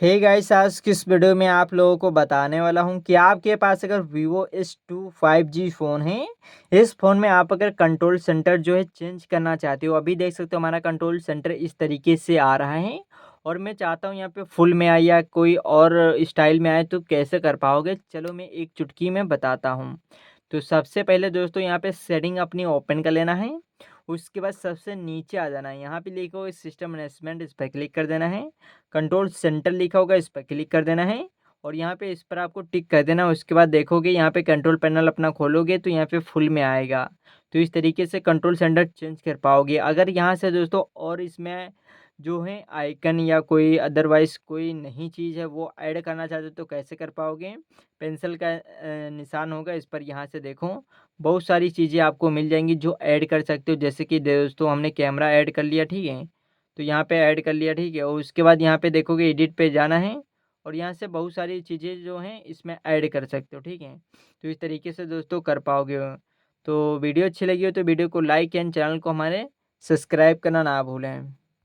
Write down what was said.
Hey guys, आज की इस वीडियो में आप लोगों को बताने वाला हूं कि आपके पास अगर Vivo S2 5G फ़ोन है, इस फ़ोन में आप अगर कंट्रोल सेंटर जो है चेंज करना चाहते हो, अभी देख सकते हो हमारा कंट्रोल सेंटर इस तरीके से आ रहा है और मैं चाहता हूं यहाँ पे फुल में आए या कोई और स्टाइल में आए, तो कैसे कर पाओगे? चलो मैं एक चुटकी में बताता हूँ। तो सबसे पहले दोस्तों यहाँ पे सेटिंग अपनी ओपन कर लेना है। उसके बाद सबसे नीचे आ जाना है, यहाँ पे लिखा होगा सिस्टम मैनेजमेंट, इस पर क्लिक कर देना है। कंट्रोल सेंटर लिखा होगा, इस पर क्लिक कर देना है और यहाँ पे इस पर आपको टिक कर देना। उसके बाद देखोगे यहाँ पे कंट्रोल पैनल अपना खोलोगे तो यहाँ पे फुल में आएगा। तो इस तरीके से कंट्रोल सेंटर चेंज कर पाओगे। अगर यहाँ से दोस्तों और इसमें जो है आइकन या कोई अदरवाइज़ कोई नई चीज़ है वो ऐड करना चाहते हो तो कैसे कर पाओगे? पेंसिल का निशान होगा, इस पर यहाँ से देखो बहुत सारी चीज़ें आपको मिल जाएंगी जो ऐड कर सकते हो। जैसे कि दोस्तों हमने कैमरा ऐड कर लिया, ठीक है, तो यहाँ पे ऐड कर लिया, ठीक है। और उसके बाद यहाँ पे देखोगे एडिट पे जाना है और यहाँ से बहुत सारी चीज़ें जो हैं इसमें ऐड कर सकते हो, ठीक है। तो इस तरीके से दोस्तों कर पाओगे। तो वीडियो अच्छी लगी हो तो वीडियो को लाइक एंड चैनल को हमारे सब्सक्राइब करना ना भूलें।